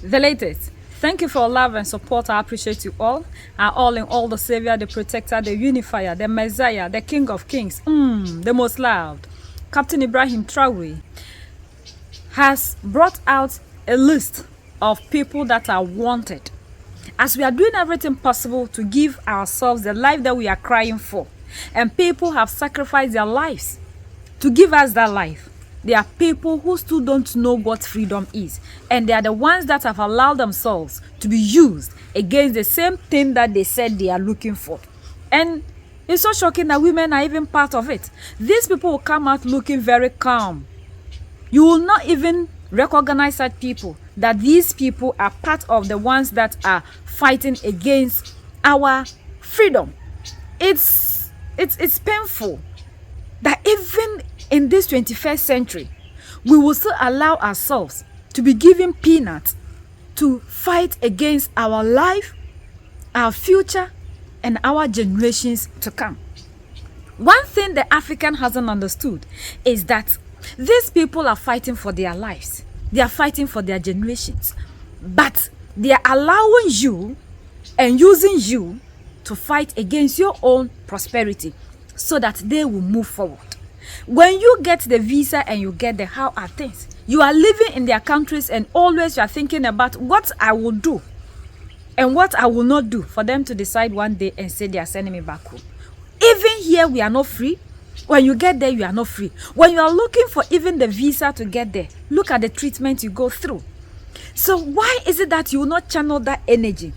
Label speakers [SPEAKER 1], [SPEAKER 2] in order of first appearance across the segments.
[SPEAKER 1] The latest. Thank you for your love and support. I appreciate you all. Our all in all, the Savior, the Protector, the Unifier, the Messiah, the King of Kings, the most loved. Captain Ibrahim Traore has brought out a list of people that are wanted. As we are doing everything possible to give ourselves the life that we are crying for, and people have sacrificed their lives to give us that life. There are people who still don't know what freedom is, and they are the ones that have allowed themselves to be used against the same thing that they said they are looking for. And it's so shocking that women are even part of it. These people will come out looking very calm. You will not even recognize such people, that these people are part of the ones that are fighting against our freedom. It's painful that even in this 21st century, we will still allow ourselves to be given peanuts to fight against our life, our future, and our generations to come. One thing the African hasn't understood is that these people are fighting for their lives. They are fighting for their generations. But they are allowing you and using you to fight against your own prosperity so that they will move forward. When you get the visa and you get the how are things, you are living in their countries and always you are thinking about what I will do and what I will not do for them to decide one day and say they are sending me back home. Even here, we are not free. When you get there, you are not free. When you are looking for even the visa to get there, look at the treatment you go through. So why is it that you will not channel that energy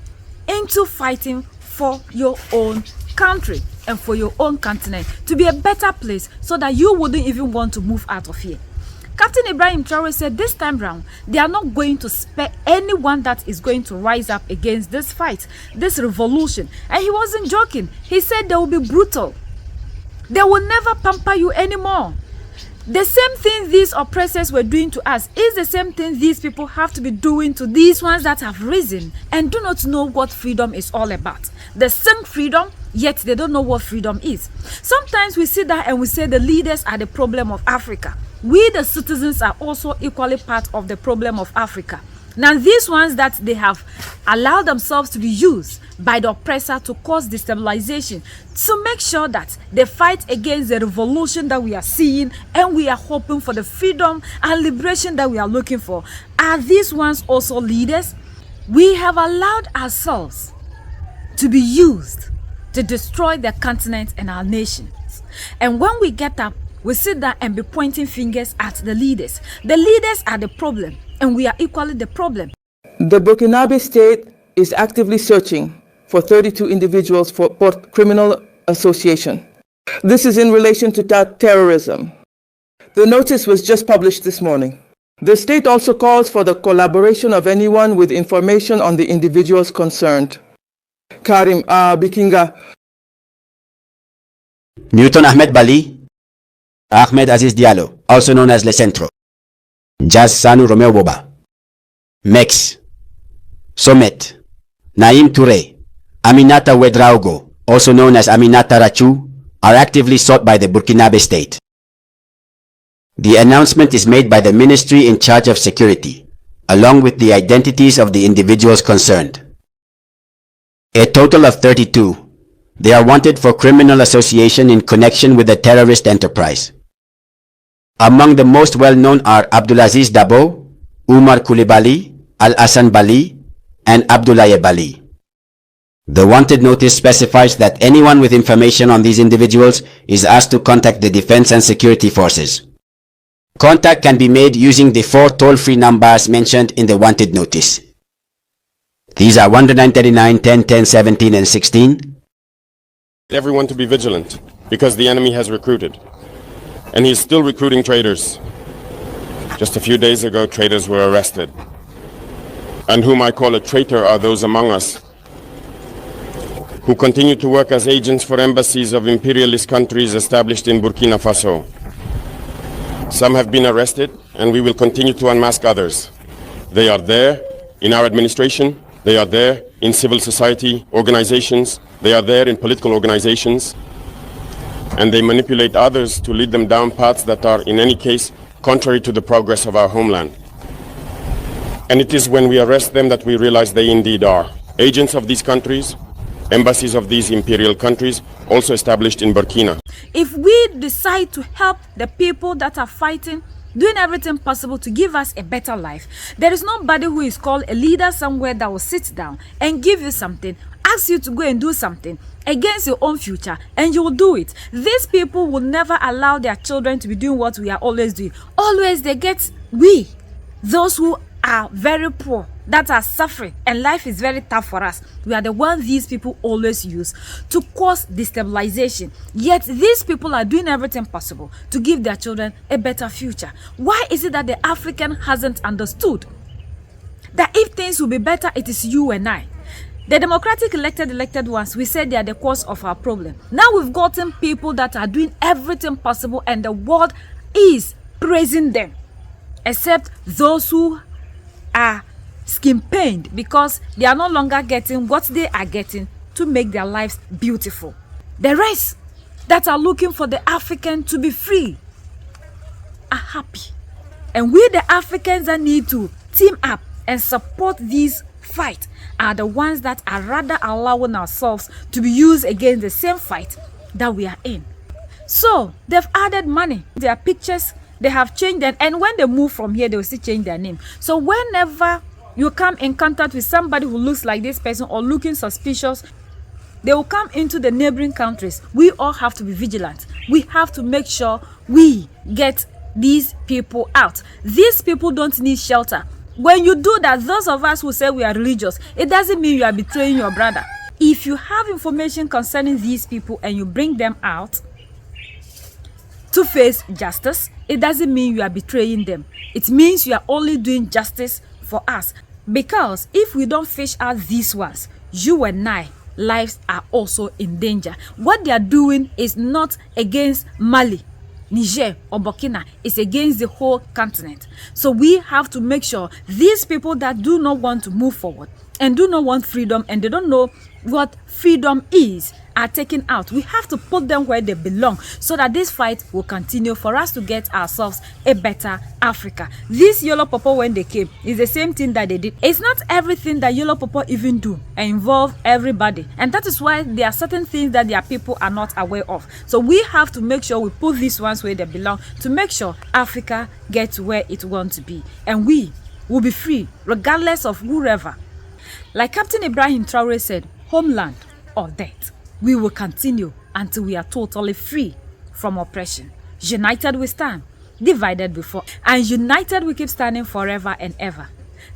[SPEAKER 1] into fighting for your own country and for your own continent to be a better place so that you wouldn't even want to move out of here? Captain Ibrahim Traore said this time round, they are not going to spare anyone that is going to rise up against this fight, this revolution. And he wasn't joking. He said they will be brutal. They will never pamper you anymore. The same thing these oppressors were doing to us is the same thing these people have to be doing to these ones that have risen and do not know what freedom is all about. They sing freedom, yet they don't know what freedom is. Sometimes we sit there and we say the leaders are the problem of Africa. We the citizens are also equally part of the problem of Africa. Now these ones that they have allowed themselves to be used by the oppressor to cause destabilization, to make sure that they fight against the revolution that we are seeing and we are hoping for the freedom and liberation that we are looking for. Are these ones also leaders? We have allowed ourselves to be used to destroy the continent and our nations. And when we get up, we sit there and be pointing fingers at the leaders. The leaders are the problem, and we are equally the problem.
[SPEAKER 2] The Burkinabe state is actively searching for 32 individuals for criminal association. This is in relation to terrorism. The notice was just published this morning. The state also calls for the collaboration of anyone with information on the individuals concerned. Karim Bikinga.
[SPEAKER 3] Newton Ahmed Bali, Ahmed Aziz Diallo, also known as Le Centro, Jazz Sanu Romeo Boba, Mex, Somet, Naim Touré, Aminata Wedraugo, also known as Aminata Rachu, are actively sought by the Burkinabe state. The announcement is made by the ministry in charge of security, along with the identities of the individuals concerned. A total of 32. They are wanted for criminal association in connection with a terrorist enterprise. Among the most well-known are Abdulaziz Dabo, Umar Koulibaly, Al-Hassan Bali, and Abdoulaye Bali. The wanted notice specifies that anyone with information on these individuals is asked to contact the defense and security forces. Contact can be made using the 4 toll-free numbers mentioned in the wanted notice. These are 139, 10, 10, 17, and 16.
[SPEAKER 4] Everyone to be vigilant, because the enemy has recruited. And he's still recruiting traitors. Just a few days ago, traitors were arrested. And whom I call a traitor are those among us who continue to work as agents for embassies of imperialist countries established in Burkina Faso. Some have been arrested, and we will continue to unmask others. They are there in our administration, they are there in civil society organizations, they are there in political organizations, and they manipulate others to lead them down paths that are, in any case, contrary to the progress of our homeland. And it is when we arrest them that we realize they indeed are agents of these countries, embassies of these imperial countries, also established in Burkina.
[SPEAKER 1] If we decide to help the people that are fighting, doing everything possible to give us a better life, there is nobody who is called a leader somewhere that will sit down and give you something, ask you to go and do something against your own future, and you will do it. These people will never allow their children to be doing what we are always doing. Always they get those who are very poor, that are suffering, and life is very tough for us. We are the ones these people always use to cause destabilization. Yet these people are doing everything possible to give their children a better future. Why is it that the African hasn't understood that if things will be better, it is you and I? The democratic elected ones, we said they are the cause of our problem. Now we've gotten people that are doing everything possible and the world is praising them, except those who are skin pained because they are no longer getting what they are getting to make their lives beautiful. The rest that are looking for the African to be free are happy. And we the Africans that need to team up and support this fight are the ones that are rather allowing ourselves to be used against the same fight that we are in. So they've added money, their pictures, they have changed them, and when they move from here, they will still change their name. So whenever you come in contact with somebody who looks like this person or looking suspicious, they will come into the neighboring countries. We all have to be vigilant. We have to make sure we get these people out. These people don't need shelter. When you do that, those of us who say we are religious, it doesn't mean you are betraying your brother. If you have information concerning these people and you bring them out to face justice, it doesn't mean you are betraying them. It means you are only doing justice for us. Because if we don't fish out these ones, you and I, lives are also in danger. What they are doing is not against Mali, Niger or Burkina, it's against the whole continent. So we have to make sure these people that do not want to move forward and do not want freedom and they don't know what freedom is are taken out. We have to put them where they belong so that this fight will continue for us to get ourselves a better Africa. This Yellow Purple, when they came, is the same thing that they did. It's not everything that Yellow Purple even do and involve everybody, and that is why there are certain things that their people are not aware of. So we have to make sure we put these ones where they belong to make sure Africa gets where it wants to be, and we will be free regardless of whoever. Like Captain Ibrahim Traore said, homeland or death. We will continue until we are totally free from oppression. United we stand, divided we fall, and united we keep standing forever and ever.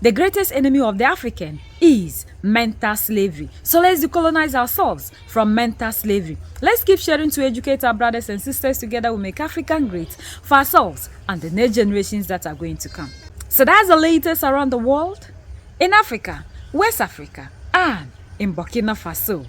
[SPEAKER 1] The greatest enemy of the African is mental slavery. So let's decolonize ourselves from mental slavery. Let's keep sharing to educate our brothers and sisters. Together we make Africa great for ourselves and the next generations that are going to come. So that's the latest around the world, in Africa, West Africa, and in Burkina Faso.